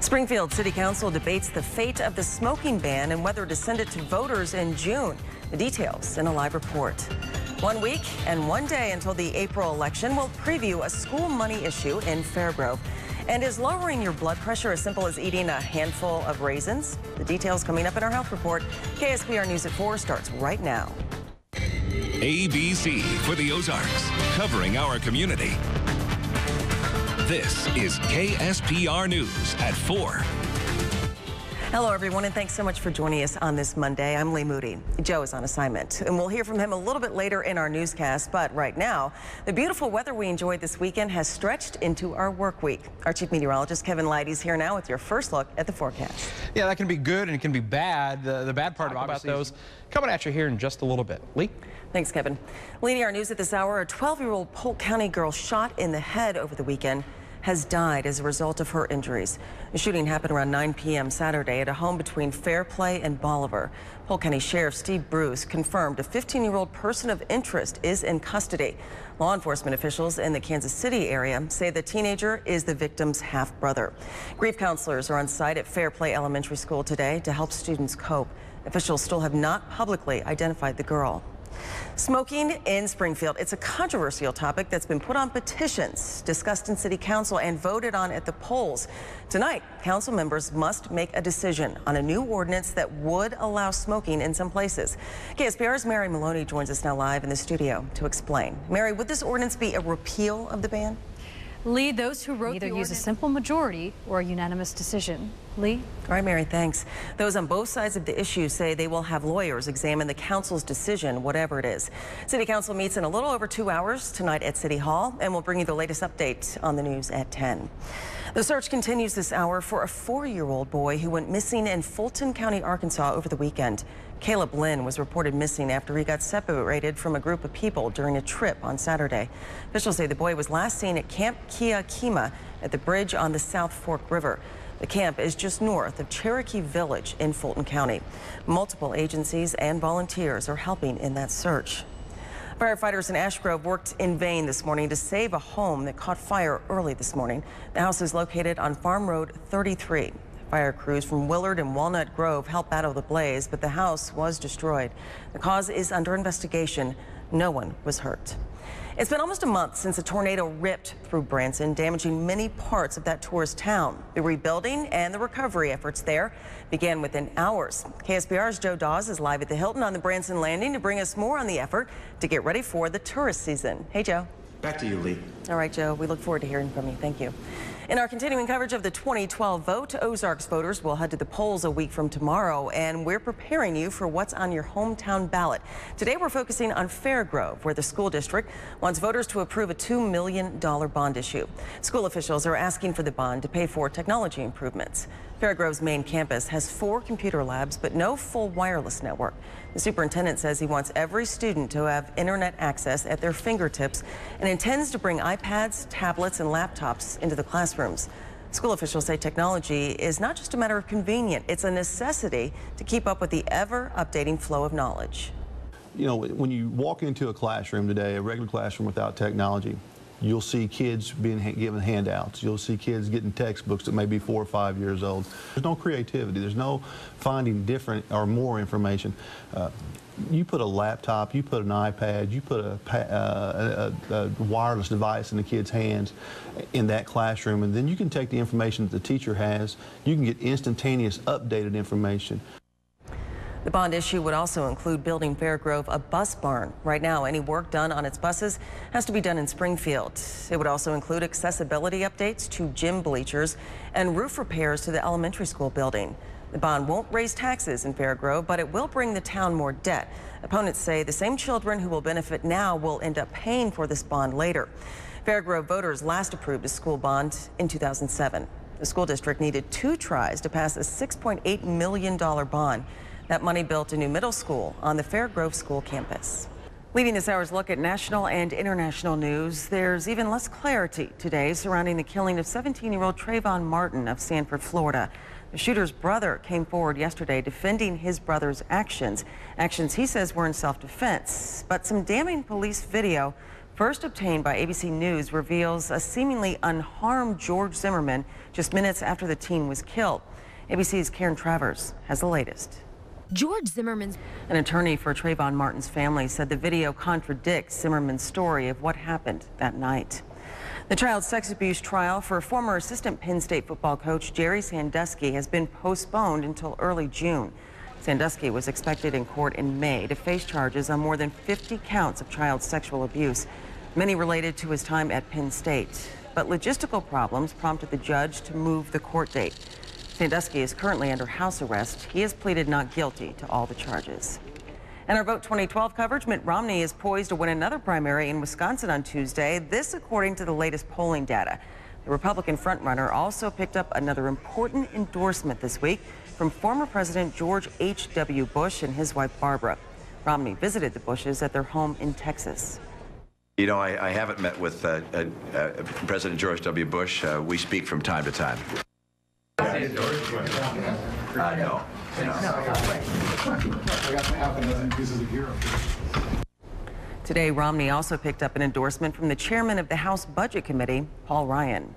Springfield City Council debates the fate of the smoking ban and whether to send it to voters in June. The details in a live report. 1 week and 1 day until the April election. We'll preview a school money issue in Fairgrove. And is lowering your blood pressure as simple as eating a handful of raisins? The details coming up in our health report. KSPR News at 4 starts right now. ABC for the Ozarks, covering our community. This is KSPR News at 4. Hello, everyone, and thanks so much for joining us on this Monday. I'm Leigh Moody. Joe is on assignment, and we'll hear from him a little bit later in our newscast. But right now, the beautiful weather we enjoyed this weekend has stretched into our work week. Our chief meteorologist, Kevin Leidy's here now with your first look at the forecast. Yeah, that can be good and it can be bad. The bad part about those coming at you here in just a little bit. Lee? Thanks, Kevin. Leading our news at this hour, a 12-year-old Polk County girl shot in the head over the weekend has died as a result of her injuries. The shooting happened around 9 p.m. Saturday at a home between Fairplay and Bolivar. Polk County Sheriff Steve Bruce confirmed a 15-year-old person of interest is in custody. Law enforcement officials in the Kansas City area say the teenager is the victim's half-brother. Grief counselors are on site at Fairplay Elementary School today to help students cope. Officials still have not publicly identified the girl. Smoking in Springfield. It's a controversial topic that's been put on petitions, discussed in City Council, and voted on at the polls. Tonight, council members must make a decision on a new ordinance that would allow smoking in some places. KSPR's Mary Maloney joins us now live in the studio to explain. Mary, would this ordinance be a repeal of the ban? Lee, those who wrote either use a simple majority or a unanimous decision. Lee? All right, Mary, thanks. Those on both sides of the issue say they will have lawyers examine the council's decision, whatever it is. City Council meets in a little over 2 hours tonight at City Hall, and we'll bring you the latest update on the news at 10. The search continues this hour for a 4-year-old boy who went missing in Fulton County, Arkansas over the weekend. Caleb Lynn was reported missing after he got separated from a group of people during a trip on Saturday. Officials say the boy was last seen at Camp Kia Kima at the bridge on the South Fork River. The camp is just north of Cherokee Village in Fulton County. Multiple agencies and volunteers are helping in that search. Firefighters in Ash Grove worked in vain this morning to save a home that caught fire early this morning. The house is located on Farm Road 33. Fire crews from Willard and Walnut Grove helped battle the blaze, but the house was destroyed. The cause is under investigation. No one was hurt. It's been almost a month since a tornado ripped through Branson, damaging many parts of that tourist town. The rebuilding and the recovery efforts there began within hours. KSPR's Joe Dawes is live at the Hilton on the Branson Landing to bring us more on the effort to get ready for the tourist season. Hey, Joe. Back to you, Lee. All right, Joe, we look forward to hearing from you. Thank you. In our continuing coverage of the 2012 vote, Ozarks voters will head to the polls a week from tomorrow, and we're preparing you for what's on your hometown ballot. Today, we're focusing on Fairgrove, where the school district wants voters to approve a $2 million bond issue. School officials are asking for the bond to pay for technology improvements. Fairgrove's main campus has 4 computer labs, but no full wireless network. The superintendent says he wants every student to have internet access at their fingertips and intends to bring iPads, tablets, and laptops into the classrooms. School officials say technology is not just a matter of convenience, it's a necessity to keep up with the ever-updating flow of knowledge. You know, when you walk into a classroom today, a regular classroom without technology, you'll see kids being given handouts. You'll see kids getting textbooks that may be 4 or 5 years old. There's no creativity. There's no finding different or more information. You put a laptop, you put an iPad, you put a wireless device in the kid's hands in that classroom, and then you can take the information that the teacher has. You can get instantaneous, updated information. The bond issue would also include building Fairgrove a bus barn. Right now, any work done on its buses has to be done in Springfield. It would also include accessibility updates to gym bleachers and roof repairs to the elementary school building. The bond won't raise taxes in Fairgrove, but it will bring the town more debt. Opponents say the same children who will benefit now will end up paying for this bond later. Fairgrove voters last approved a school bond in 2007. The school district needed 2 tries to pass a $6.8 million bond. That money built a new middle school on the Fairgrove School campus. Leading this hour's look at national and international news, there's even less clarity today surrounding the killing of 17-year-old Trayvon Martin of Sanford, Florida. The shooter's brother came forward yesterday defending his brother's actions he says were in self-defense. But some damning police video first obtained by ABC News, reveals a seemingly unharmed George Zimmerman just minutes after the teen was killed. ABC's Karen Travers has the latest. George Zimmerman's... An attorney for Trayvon Martin's family said the video contradicts Zimmerman's story of what happened that night. The child sex abuse trial for former assistant Penn State football coach Jerry Sandusky has been postponed until early June. Sandusky was expected in court in May to face charges on more than 50 counts of child sexual abuse, many related to his time at Penn State. But logistical problems prompted the judge to move the court date. Sandusky is currently under house arrest. He has pleaded not guilty to all the charges. In our Vote 2012 coverage, Mitt Romney is poised to win another primary in Wisconsin on Tuesday. This according to the latest polling data. The Republican frontrunner also picked up another important endorsement this week from former President George H.W. Bush and his wife Barbara. Romney visited the Bushes at their home in Texas. You know, I haven't met with President George W. Bush. We speak from time to time. No. Today, Romney also picked up an endorsement from the chairman of the House Budget Committee, Paul Ryan.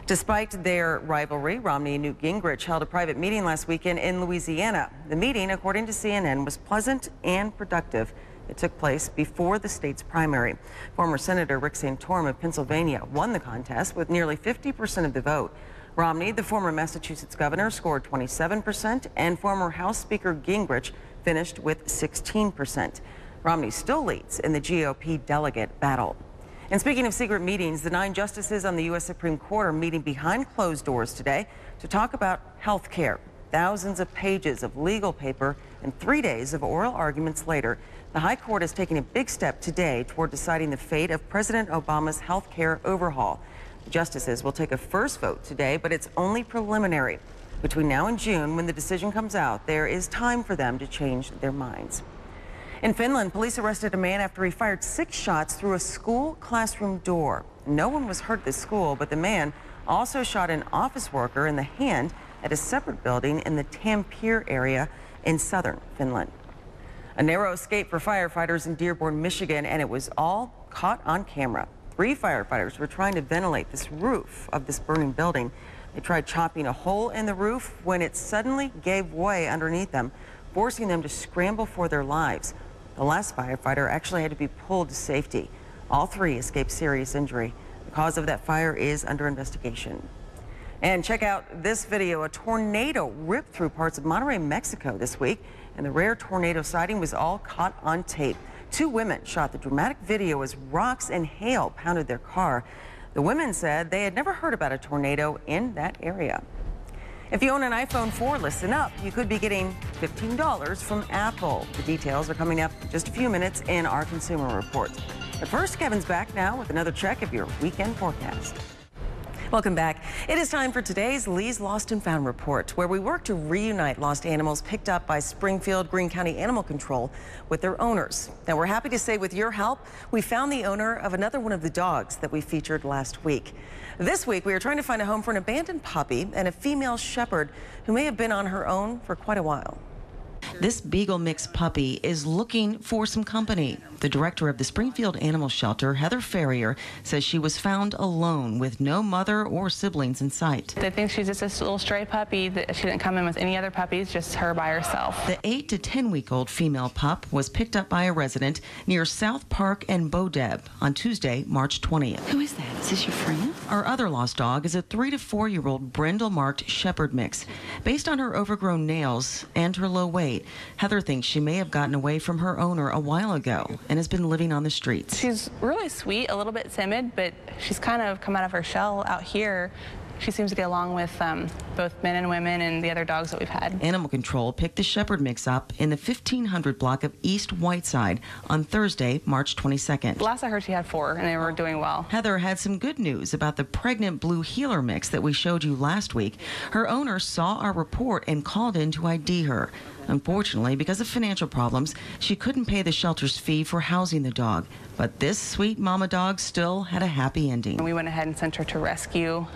Despite their rivalry, Romney and Newt Gingrich held a private meeting last weekend in Louisiana. The meeting, according to CNN, was pleasant and productive. It took place before the state's primary. Former Senator Rick Santorum of Pennsylvania won the contest with nearly 50% of the vote. Romney, the former Massachusetts governor, scored 27%, and former House Speaker Gingrich finished with 16%. Romney still leads in the GOP delegate battle. And speaking of secret meetings, the 9 justices on the U.S. Supreme Court are meeting behind closed doors today to talk about health care. Thousands of pages of legal paper and 3 days of oral arguments later, the High Court is taking a big step today toward deciding the fate of President Obama's health care overhaul. The justices will take a first vote today, but it's only preliminary. Between now and June, when the decision comes out, there is time for them to change their minds. In Finland, police arrested a man after he fired 6 shots through a school classroom door. No one was hurt at the school, but the man also shot an office worker in the hand at a separate building in the Tampere area in southern Finland. A narrow escape for firefighters in Dearborn, Michigan, and it was all caught on camera. 3 firefighters were trying to ventilate this roof of this burning building. They tried chopping a hole in the roof when it suddenly gave way underneath them, forcing them to scramble for their lives. The last firefighter actually had to be pulled to safety. All 3 escaped serious injury. The cause of that fire is under investigation. And check out this video. A tornado ripped through parts of Monterrey, Mexico this week, and the rare tornado sighting was all caught on tape. 2 women shot the dramatic video as rocks and hail pounded their car. The women said they had never heard about a tornado in that area. If you own an iPhone 4, listen up. You could be getting $15 from Apple. The details are coming up in just a few minutes in our Consumer Report. But first, Kevin's back now with another check of your weekend forecast. Welcome back. It is time for today's Leigh's Lost and Found Report, where we work to reunite lost animals picked up by Springfield Greene County Animal Control with their owners. Now, we're happy to say with your help, we found the owner of another one of the dogs that we featured last week. This week, we are trying to find a home for an abandoned puppy and a female shepherd who may have been on her own for quite a while. This Beagle mix puppy is looking for some company. The director of the Springfield Animal Shelter, Heather Ferrier, says she was found alone with no mother or siblings in sight. They think she's just a little stray puppy, that she didn't come in with any other puppies, just her by herself. The 8 to 10-week-old female pup was picked up by a resident near South Park and Bodeb on Tuesday, March 20th. Who is that? Is this your friend? Our other lost dog is a 3 to 4-year-old brindle-marked shepherd mix. Based on her overgrown nails and her low weight, Heather thinks she may have gotten away from her owner a while ago and has been living on the streets. She's really sweet, a little bit timid, but she's kind of come out of her shell out here. She seems to get along with both men and women and the other dogs that we've had. Animal Control picked the shepherd mix up in the 1500 block of East Whiteside on Thursday, March 22nd. Last I heard, she had 4, and they were doing well. Heather had some good news about the pregnant blue heeler mix that we showed you last week. Her owner saw our report and called in to ID her. Unfortunately, because of financial problems, she couldn't pay the shelter's fee for housing the dog. But this sweet mama dog still had a happy ending. We went ahead and sent her to rescue.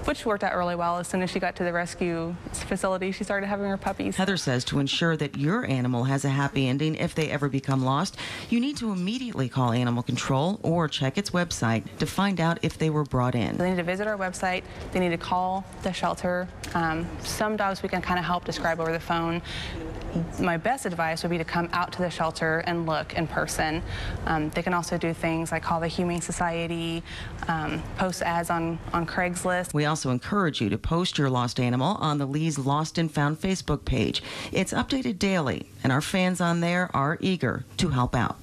which worked out really well. As soon as she got to the rescue facility, she started having her puppies. Heather says to ensure that your animal has a happy ending if they ever become lost, you need to immediately call animal control or check its website to find out if they were brought in. They need to visit our website. They need to call the shelter. Some dogs we can kind of help describe over the phone. My best advice would be to come out to the shelter and look in person. They can also do things like call the Humane Society, post ads on Craigslist. We also encourage you to post your lost animal on the Leigh's Lost and Found Facebook page. It's updated daily, and our fans on there are eager to help out.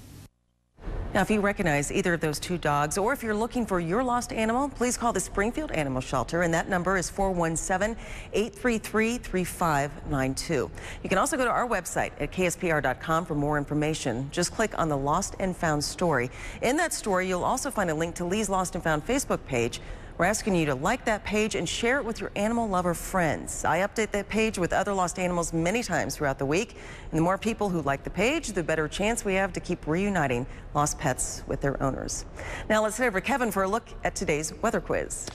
Now, if you recognize either of those two dogs, or if you're looking for your lost animal, please call the Springfield Animal Shelter, and that number is 417-833-3592. You can also go to our website at kspr.com for more information. Just click on the Lost and Found story. In that story, you'll also find a link to Leigh's Lost and Found Facebook page. We're asking you to like that page and share it with your animal lover friends. I update that page with other lost animals many times throughout the week. And the more people who like the page, the better chance we have to keep reuniting lost pets with their owners. Now let's head over to Kevin for a look at today's weather quiz.